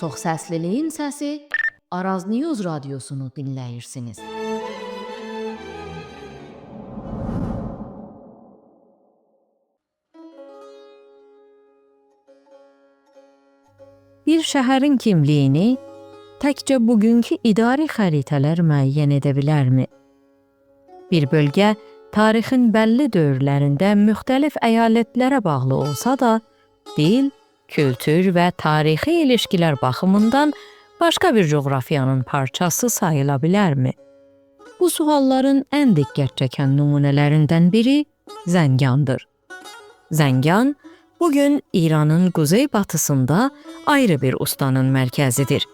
Çoxsəsliliyin səsi Araz News radiosunu dinləyirsiniz. Bir şəhərin kimliyini təkcə bugünkü idari xəritələr müəyyən edə bilərmi? Bir bölgə tarixin bəlli dövrlərində müxtəlif əyalətlərə bağlı olsa da, dil, kültür və tarixi ilişkilər baxımından başqa bir coğrafiyanın parçası sayıla bilərmi? Bu sualların ən diqqət çəkən nümunələrindən biri Zəngandır. Zəngan, bugün İranın quzey-batısında ayrı bir ustanın mərkəzidir.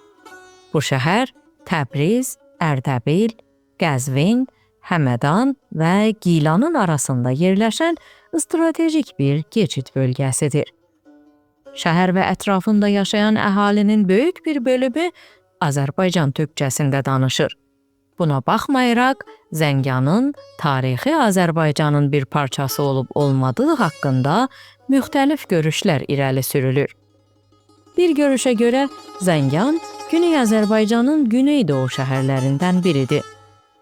Bu şəhər Təbriz, Ərdəbil, Qəzvin, Həmədan və Gilanın arasında yerləşən stratejik bir keçid bölgəsidir. Şəhər və ətrafında yaşayan əhalinin böyük bir bölümü Azərbaycan türkcəsində danışır. Buna baxmayaraq, Zənganın tarixi Azərbaycanın bir parçası olub-olmadığı haqqında müxtəlif görüşlər irəli sürülür. Bir görüşə görə Zəngan, Güney Azərbaycanın güneydoğu şəhərlərindən biridir.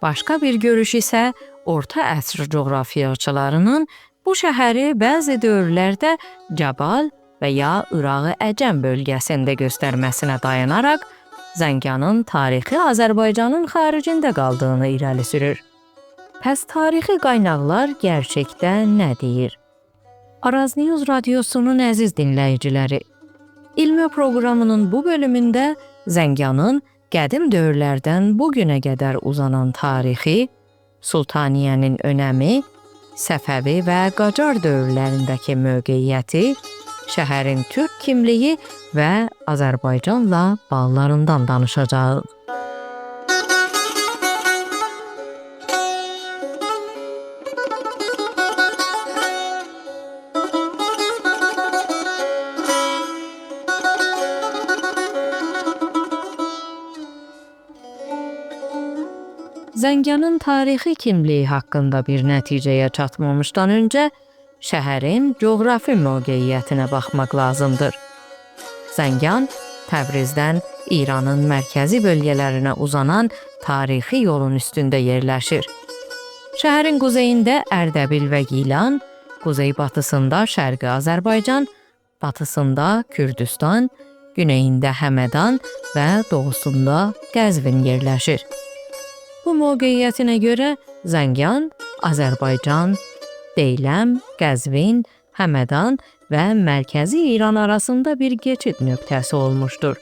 Başqa bir görüş isə orta əsr coğrafiyaçılarının bu şəhəri bəzi dövrlərdə Cabal və ya Irağı Əcəm bölgəsində göstərməsinə dayanaraq, Zənganın tarixi Azərbaycanın xaricində qaldığını irəli sürür. Pəs tarixi qaynaqlar gerçəkdə nə deyir? Araz News radiosunun əziz dinləyiciləri, ilmi proqramının bu bölümündə Zənganın qədim dövrlərdən bu günə qədər uzanan tarixi, Sultaniyənin önəmi, Səfəvi və Qacar dövrlərindəki mövqeyiyyəti, şəhərin türk kimliyi və Azərbaycanla bağlarından danışacağıq. Zənganın tarixi kimliyi haqqında bir nəticəyə çatmamışdan öncə, şəhərin coğrafi mövqeyiyyətinə baxmaq lazımdır. Zəngan, Təbrizdən İranın mərkəzi bölgələrinə uzanan tarixi yolun üstündə yerləşir. Şəhərin quzeyində Ərdəbil və Gilan, quzey-batısında Şərqi Azərbaycan, batısında Kürdüstan, güneyində Həmədan və doğusunda Qəzvin yerləşir. Bu mövqeyiyyətinə görə Zəngan, Azərbaycan, Deyləm, Qəzvin, Həmədan və Mərkəzi İran arasında bir keçid nöqtəsi olmuşdur.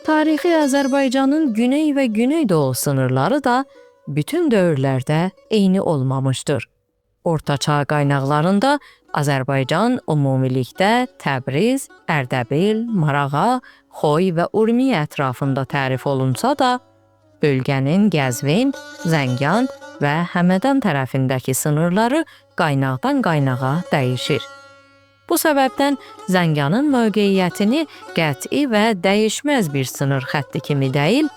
Tarixi Azərbaycanın güney və güneydoğu sınırları da bütün dövrlərdə eyni olmamışdır. Orta Çağ qaynaqlarında Azərbaycan ümumilikdə Təbriz, Ərdəbil, Marağa, Xoy və Urmiya ətrafında tərif olunsa da, bölgənin Qəzvin, Zəngan və Həmədan tərəfindəki sınırları qaynaqdan qaynağa dəyişir. Bu səbəbdən Zənganın mövqeyiyyətini qəti və dəyişməz bir sınır xətti kimi deyil,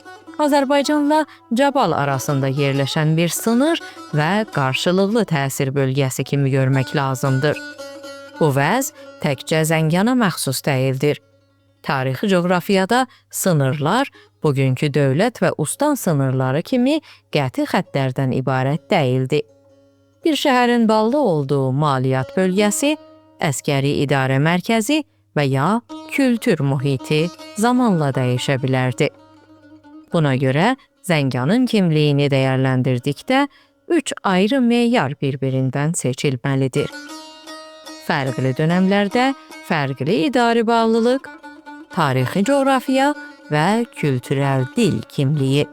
Azərbaycanla Cabal arasında yerləşən bir sınır və qarşılıqlı təsir bölgəsi kimi görmək lazımdır. Bu vəz təkcə Zəngana məxsus deyildir. Tarixi coğrafiyada sınırlar bugünkü dövlət və ustan sınırları kimi qəti xəttlərdən ibarət deyildi. Bir şəhərin bağlı olduğu maliyyat bölgəsi, əskəri idarə mərkəzi və ya kültür mühiti zamanla dəyişə bilərdi. Buna görə Zənganın kimliyini dəyərləndirdikdə 3 ayrı meyar bir-birindən seçilməlidir. Fərqli dönəmlərdə fərqli idari bağlılıq, tarixi coğrafiya və kültürel dil kimliyi.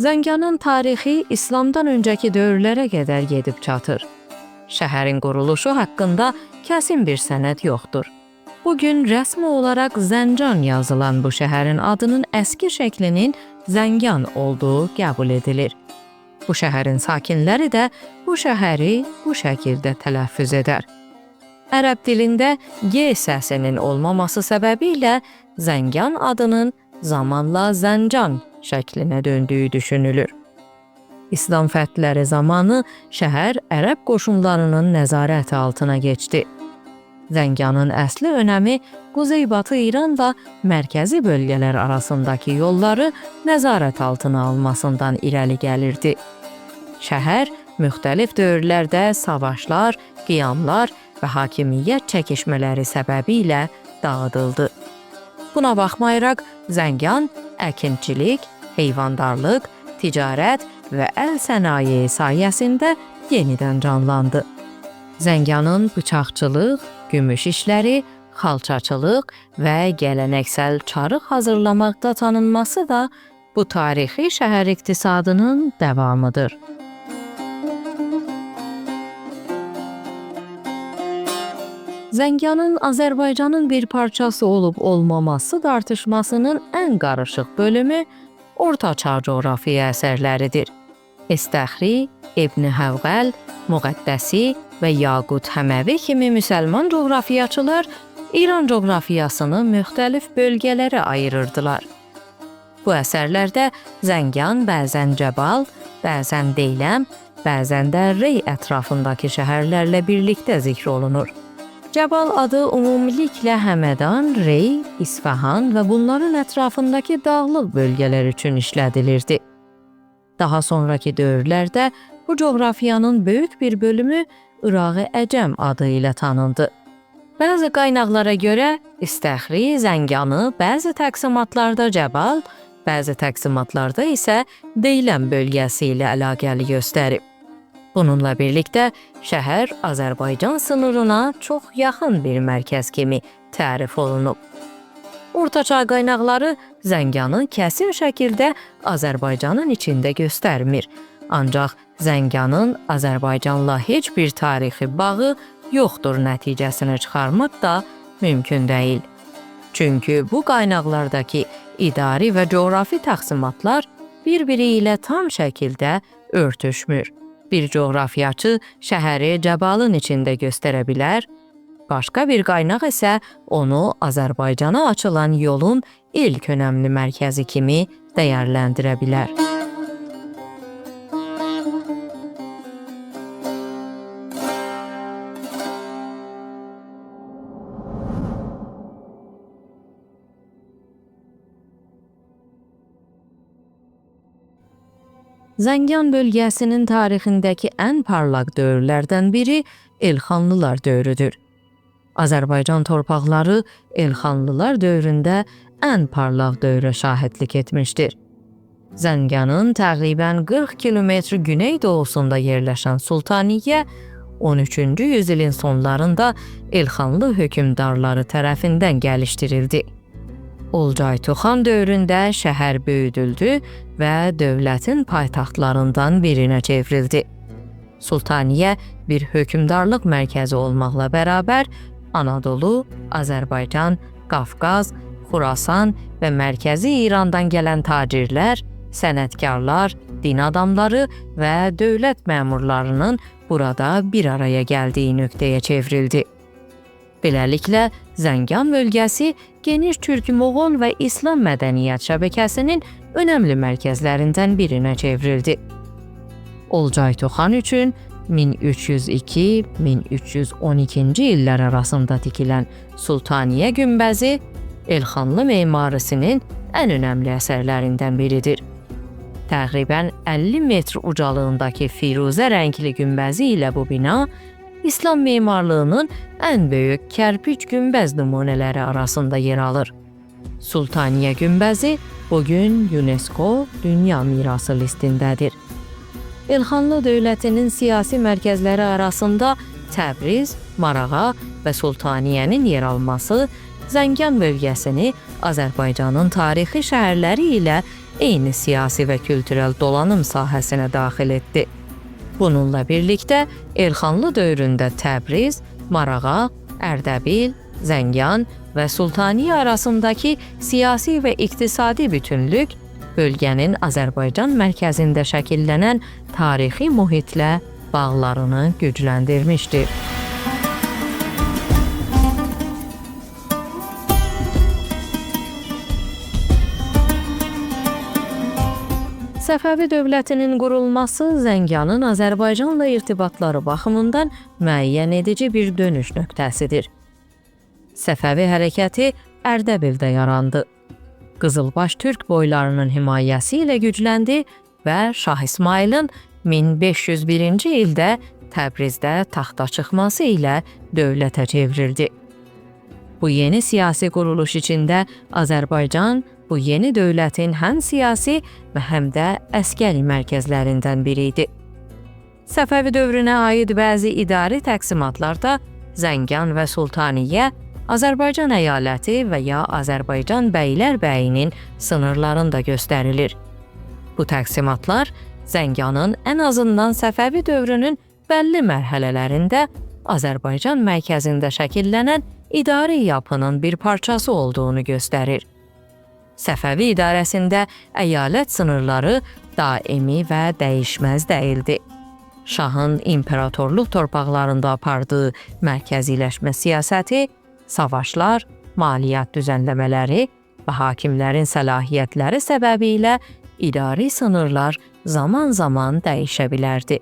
Zənganın tarixi İslamdan öncəki dövrlərə qədər gedib çatır. Şəhərin quruluşu haqqında kəsin bir sənəd yoxdur. Bugün rəsmi olaraq Zəncan yazılan bu şəhərin adının əski şəklinin Zəngan olduğu qəbul edilir. Bu şəhərin sakinləri də bu şəhəri bu şəkildə tələffüz edər. Ərəb dilində G səsinin olmaması səbəbilə Zəngan adının zamanla Zəncan şəklinə döndüyü düşünülür. İslam fətləri zamanı şəhər ərəb qoşunlarının nəzarəti altına keçdi. Zənganın əsli önəmi Quzeybatı İran və mərkəzi bölgələr arasındakı yolları nəzarət altına almasından irəli gəlirdi. Şəhər müxtəlif dövrlərdə savaşlar, qiyamlar və hakimiyyət çəkişmələri səbəbilə dağıdıldı. Buna baxmayaraq Zəngan əkinçilik, heyvandarlıq, ticarət və əl sənayeyi sayəsində yenidən canlandı. Zənganın bıçaqçılıq, gümüş işləri, xalçaçılıq və gələneksel çarıq hazırlamaqda tanınması da bu tarixi şəhər iqtisadının davamıdır. Zənganın Azərbaycanın bir parçası olub olmaması tartışmasının ən qarışıq bölümü Orta Çağ coğrafiya əsərləridir. Əstəxri, İbn Həvqəl, Müqəddəsi və Yaqut Həməvi kimi müsəlman coğrafiyaçılar İran coğrafiyasını müxtəlif bölgələrə ayırırdılar. Bu əsərlərdə Zəngan bəzən Cəbal, bəzən Deyləm, bəzən də Rey ətrafındakı şəhərlərlə birlikdə zikr olunur. Cəbal adı ümumiliklə Həmədan, Rey, İsfahan və bunların ətrafındakı dağlıq bölgələr üçün işlədilirdi. Daha sonraki dövrlərdə bu coğrafiyanın böyük bir bölümü İraq-ı Əcəm adı ilə tanındı. Bəzi qaynaqlara görə İstəxri Zənganı bəzi təqsimatlarda Cəbal, bəzi təqsimatlarda isə Deyləm bölgəsi ilə əlaqəli göstərib. Bununla birlikdə şəhər Azərbaycan sınırına çox yaxın bir mərkəz kimi tərif olunub. Ortaçağ qaynaqları Zənganı kəsin şəkildə Azərbaycanın içində göstərmir. Ancaq Zənganın Azərbaycanla heç bir tarixi bağı yoxdur nəticəsini çıxarmaq da mümkün deyil. Çünki bu qaynaqlardakı idari və coğrafi təqsimatlar bir-biri ilə tam şəkildə örtüşmür. Bir coğrafiyaçı şəhəri Cəbalın içində göstərə bilər, başqa bir qaynaq isə onu Azərbaycana açılan yolun ilk önəmli mərkəzi kimi dəyərləndirə bilər. Zəngan bölgəsinin tarixindəki ən parlaq dövrlərdən biri Elxanlılar dövrüdür. Azərbaycan torpaqları Elxanlılar dövründə ən parlaq dövrə şahidlik etmişdir. Zənganın təqribən 40 kilometr güneydoğusunda yerləşən Sultaniyə 13-cü yüzilin sonlarında Elxanlı hökmdarları tərəfindən gəlişdirildi. Olcay Tuxan dövründə şəhər böyüdüldü və dövlətin paytaxtlarından birinə çevrildi. Sultaniyə bir hökmdarlıq mərkəzi olmaqla bərabər Anadolu, Azərbaycan, Qafqaz, Xurasan və Mərkəzi İrandan gələn tacirlər, sənətkarlar, din adamları və dövlət məmurlarının burada bir araya gəldiyi nöqtəyə çevrildi. Beləliklə, Zəngan bölgəsi geniş Türk-Moğol və İslam mədəniyyət şəbəkəsinin önəmli mərkəzlərindən birinə çevrildi. Olcay Tuxan üçün 1302-1312-ci illər arasında tikilən Sultaniyə günbəzi Elxanlı memarısının ən önəmli əsərlərindən biridir. Təqribən 50 metr ucalığındakı firuzə rəngli günbəzi ilə bu bina İslam memarlığının ən böyük kərpic günbəz nümunələri arasında yer alır. Sultaniyə günbəzi bugün UNESCO Dünya Mirası listindədir. Elxanlı dövlətinin siyasi mərkəzləri arasında Təbriz, Marağa və Sultaniyənin yer alması Zəngan bölgəsini Azərbaycanın tarixi şəhərləri ilə eyni siyasi və kültürel dolanım sahəsinə daxil etdi. Bununla birlikdə Elxanlı dövründə Təbriz, Marağa, Ərdəbil, Zəngan və Sultaniyə arasındakı siyasi və iqtisadi bütünlük bölgənin Azərbaycan mərkəzində şəkillənən tarixi mühitlə bağlarını gücləndirmişdir. Səfəvi dövlətinin qurulması Zənganın Azərbaycanla irtibatları baxımından müəyyən edici bir dönüş nöqtəsidir. Səfəvi hərəkəti Ərdəbildə yarandı. Qızılbaş türk boylarının himayəsi ilə gücləndi və Şah İsmailin 1501-ci ildə Təbrizdə taxta çıxması ilə dövlətə çevrildi. Bu yeni siyasi quruluş içində Azərbaycan bu yeni dövlətin həm siyasi və həm də əskəri mərkəzlərindən biri idi. Səfəvi dövrünə aid bəzi idari təqsimatlarda Zəngan və Sultaniyyə Azərbaycan əyaləti və ya Azərbaycan bəylərbəyinin sınırlarında göstərilir. Bu təqsimatlar Zənganın ən azından Səfəvi dövrünün bəlli mərhələlərində Azərbaycan mərkəzində şəkillənən idari yapının bir parçası olduğunu göstərir. Səfəvi idarəsində əyalət sınırları daimi və dəyişməz deyildi. Şahın imperatorluq torpaqlarında apardığı mərkəziləşmə siyasəti, savaşlar, maliyyat düzənləmələri və hakimlərin səlahiyyətləri səbəbilə idari sınırlar zaman-zaman dəyişə bilərdi.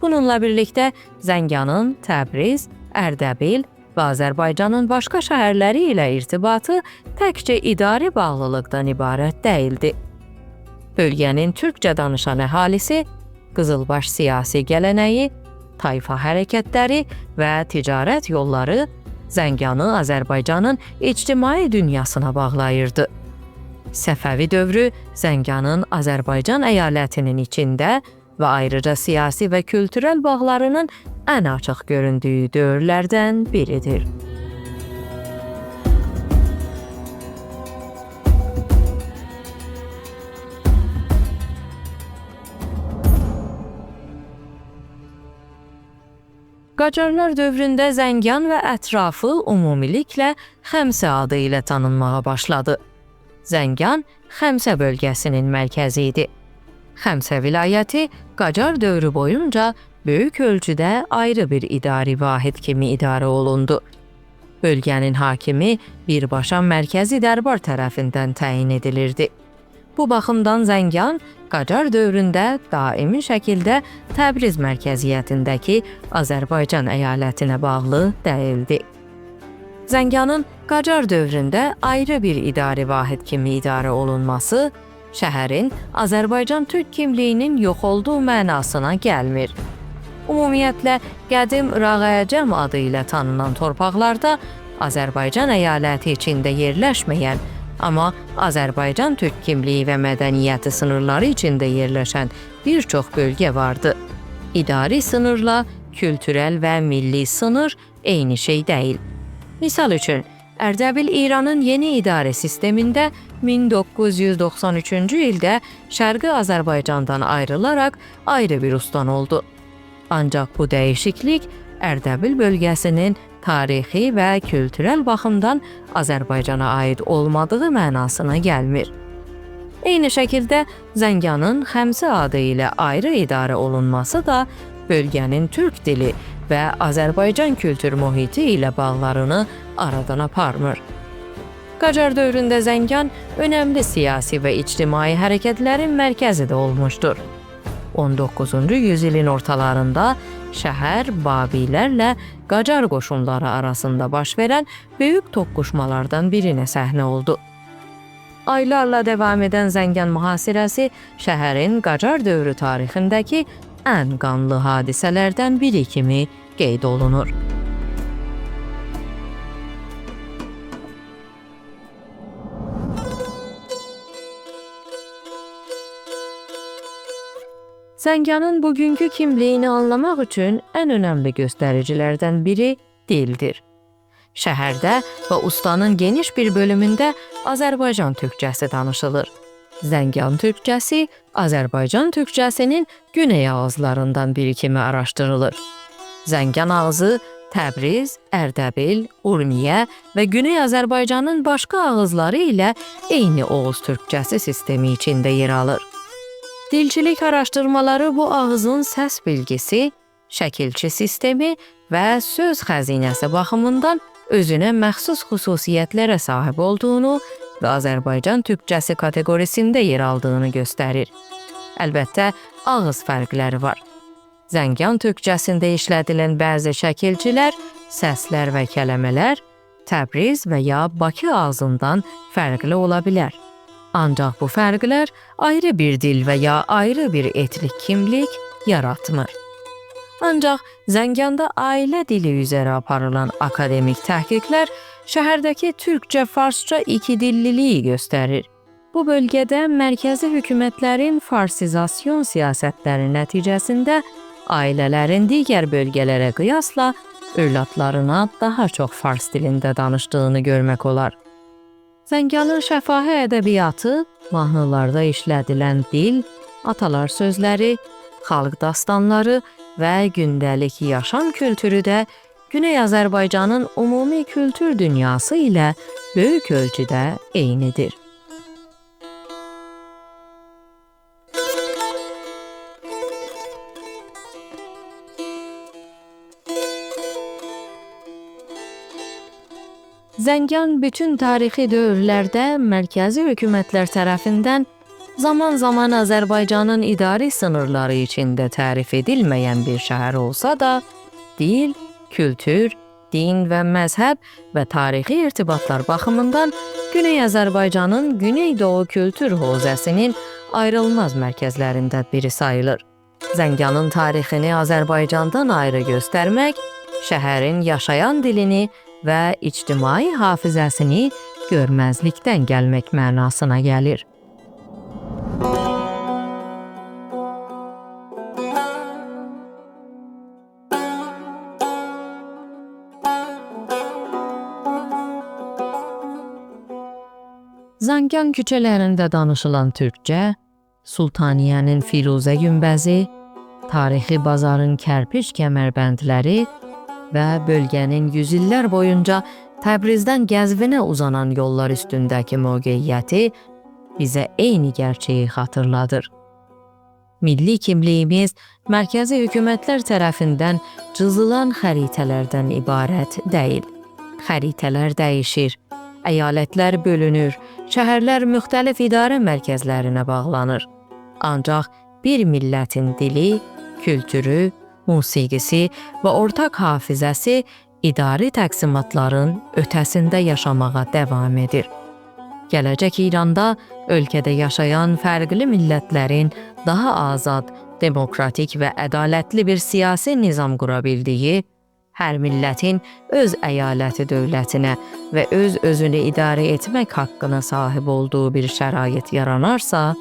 Bununla birlikdə Zənganın Təbriz, Ərdəbil və Azərbaycanın başqa şəhərləri ilə irtibatı təkcə idari bağlılıqdan ibarət deyildi. Bölgənin türkcə danışan əhalisi, qızılbaş siyasi gələnəyi, tayfa hərəkətləri və ticarət yolları Zənganı Azərbaycanın ictimai dünyasına bağlayırdı. Səfəvi dövrü Zənganın Azərbaycan əyalətinin içində və ayrıca siyasi və kültürel bağlarının ən açıq göründüyü dövrlərdən biridir. Qacarlar dövründə Zəngan və ətrafı ümumiliklə Xəmsə adı ilə tanınmağa başladı. Zəngan Xəmsə bölgəsinin mərkəzi idi. Xəmsə vilayəti Qacar dövrü boyunca böyük ölçüdə ayrı bir idari vahid kimi idarə olundu. Bölgənin hakimi birbaşa mərkəzi dərbar tərəfindən təyin edilirdi. Bu baxımdan Zəngan Qacar dövründə daimi şəkildə Təbriz mərkəziyyətindəki Azərbaycan əyalətinə bağlı deyildi. Zənganın Qacar dövründə ayrı bir idari vahid kimi idarə olunması şəhərin Azərbaycan türk kimliyinin yox olduğu mənasına gəlmir. Ümumiyyətlə, qədim Rağəyəcəm adı ilə tanınan torpaqlarda Azərbaycan əyaləti içində yerləşməyən, amma Azərbaycan türk kimliyi və mədəniyyəti sınırları içində yerləşən bir çox bölgə vardı. İdari sınırla kültürel və milli sınır eyni şey deyil. Misal üçün, Ərdəbil İranın yeni idarə sistemində 1993-cü ildə Şərqi Azərbaycandan ayrılaraq ayrı bir ustan oldu. Ancaq bu dəyişiklik Ərdəbil bölgəsinin tarixi və kültürel baxımdan Azərbaycana aid olmadığı mənasına gəlmir. Eyni şəkildə Zənganın Xəmsə adı ilə ayrı idarə olunması da bölgənin türk dili və Azərbaycan kültür mühiti ilə bağlarını aradan aparmır. Qacar dövründə Zəngan önəmli siyasi və ictimai hərəkətlərin mərkəzi də olmuşdur. 19-cu yüzilin ortalarında şəhər Babilərlə Qacar qoşunları arasında baş verən böyük toqquşmalardan birinə səhnə oldu. Aylarla davam edən Zəngan mühasirəsi şəhərin Qacar dövrü tarixindəki ən qanlı hadisələrdən biri kimi qeyd olunur. Zənganın bugünkü kimliyini anlamaq üçün ən önəmli göstəricilərdən biri dildir. Şəhərdə və ustanın geniş bir bölümündə Azərbaycan türkcəsi danışılır. Zəngan türkcəsi Azərbaycan türkcəsinin güney ağızlarından biri kimi araşdırılır. Zəngan ağzı Təbriz, Ərdəbil, Urmiyə və Güney Azərbaycanın başqa ağızları ilə eyni Oğuz türkcəsi sistemi içində yer alır. Dilçilik araşdırmaları bu ağızın səs bilgisi, şəkilçi sistemi və söz xəzinəsi baxımından özünə məxsus xüsusiyyətlərə sahib olduğunu və Azərbaycan türkcəsi kateqorisində yer aldığını göstərir. Əlbəttə, ağız fərqləri var. Zəngan türkcəsində işlədilən bəzi şəkilcilər, səslər və kəlmələr Təbriz və ya Bakı ağzından fərqli ola bilər. Ancaq bu fərqlər ayrı bir dil və ya ayrı bir etnik kimlik yaratmır. Ancaq Zənganda ailə dili üzrə aparılan akademik təhqiqlər şəhərdəki türkcə-farsça ikidilliliyi göstərir. Bu bölgədə mərkəzi hökumətlərin farsizasyon siyasətləri nəticəsində ailələrin digər bölgələrə qiyasla övladlarına daha çox fars dilində danışdığını görmək olar. Zənganın şəfahi ədəbiyyatı, mahnılarda işlədilən dil, atalar sözləri, xalq dastanları və gündəlik yaşam kültürü də Güney Azərbaycanın ümumi kültür dünyası ilə böyük ölçüdə eynidir. Zəngan bütün tarixi dövrlərdə mərkəzi hökumətlər tərəfindən zaman-zaman Azərbaycanın idari sınırları içində tərif edilməyən bir şəhər olsa da, dil, kültür, din və məzhəb və tarixi irtibatlar baxımından Güney Azərbaycanın Güneydoğu kültür hövzəsinin ayrılmaz mərkəzlərində biri sayılır. Zənganın tarixini Azərbaycandan ayrı göstərmək, şəhərin yaşayan dilini və ictimai hafizəsini görməzlikdən gəlmək mənasına gəlir. Zəngan küçələrində danışılan türkcə, Sultaniyənin Firuzə günbəzi, tarixi bazarın kərpiç kəmərbəndləri və bölgənin yüzillər boyunca Təbrizdən Qəzvinə uzanan yollar üstündəki mövqeyiyyəti bizə eyni gerçeği xatırladır. Milli kimliyimiz mərkəzi hökumətlər tərəfindən cızılan xəritələrdən ibarət deyil. Xəritələr dəyişir, əyalətlər bölünür, şəhərlər müxtəlif idarə mərkəzlərinə bağlanır. Ancaq bir millətin dili, kültürü, musiqisi və ortaq hafizəsi idari təqsimatların ötəsində yaşamağa davam edir. Gələcək İranda ölkədə yaşayan fərqli millətlərin daha azad, demokratik və ədalətli bir siyasi nizam qura bildiyi, hər millətin öz əyaləti dövlətinə və öz-özünü idarə etmək haqqına sahib olduğu bir şərait yaranarsa,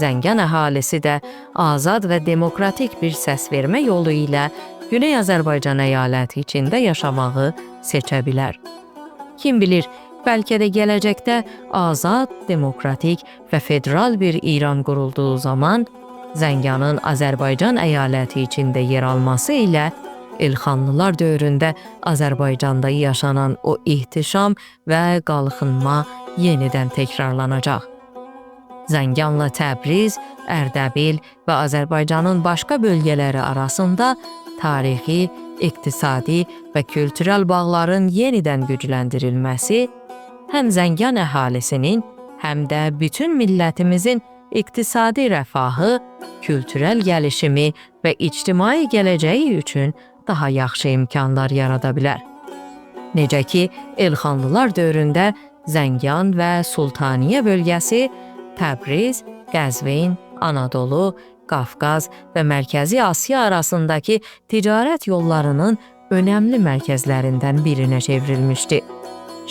Zəngan əhalisi də azad və demokratik bir səs vermə yolu ilə Güney Azərbaycan əyaləti içində yaşamağı seçə bilər. Kim bilir, bəlkə də gələcəkdə azad, demokratik və federal bir İran qurulduğu zaman Zənganın Azərbaycan əyaləti içində yer alması ilə Elxanlılar dövründə Azərbaycanda yaşanan o ihtişam və qalxınma yenidən təkrarlanacaq. Zənganla Təbriz, Ərdəbil və Azərbaycanın başqa bölgələri arasında tarixi, iqtisadi və kültürel bağların yenidən gücləndirilməsi həm Zəngan əhalisinin, həm də bütün millətimizin iqtisadi rəfahı, kültürel gəlişimi və ictimai gələcəyi üçün daha yaxşı imkanlar yarada bilər. Necə ki, Elxanlılar dövründə Zəngan və Sultaniyə bölgəsi Təbriz, Qəzvin, Anadolu, Qafqaz və Mərkəzi Asiya arasındakı ticarət yollarının önəmli mərkəzlərindən birinə çevrilmişdi.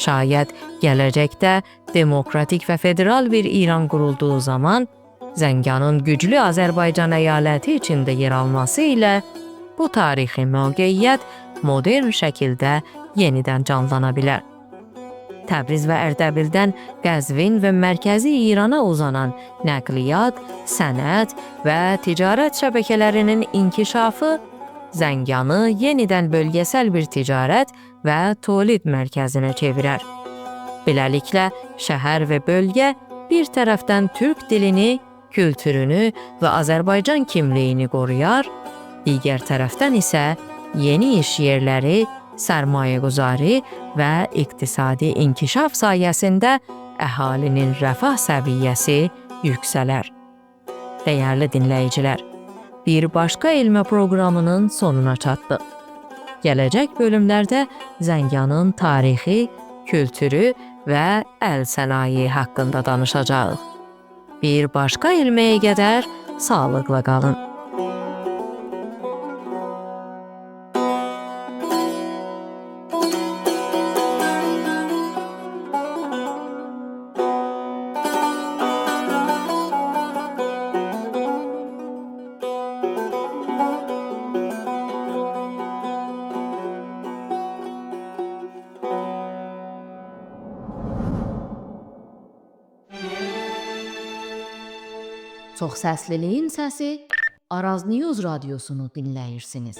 Şayət gələcəkdə demokratik və federal bir İran qurulduğu zaman Zənganın güclü Azərbaycan əyaləti içində yer alması ilə bu tarixi mövqeyiyyət modern şəkildə yenidən canlana bilər. Təbriz və Ərdəbildən Qəzvin və Mərkəzi İrana uzanan nəqliyyat, sənət və ticarət şəbəkələrinin inkişafı Zənganı yenidən bölgəsəl bir ticarət və tolid mərkəzinə çevirər. Beləliklə, şəhər və bölgə bir tərəfdən türk dilini, kültürünü və Azərbaycan kimliyini qoruyar, digər tərəfdən isə yeni iş yerləri, sərmayəguzari və iqtisadi inkişaf sayəsində əhalinin rəfah səviyyəsi yüksələr. Değerli dinləyicilər, bir başqa elmə proqramının sonuna çatdıq. Gələcək bölümlərdə Zənganın tarixi, kültürü və əl sənayi haqqında danışacağıq. Bir başqa ilməyə qədər sağlıqla qalın. Çoxsəsliliyin səsi Araz News radiosunu dinləyirsiniz.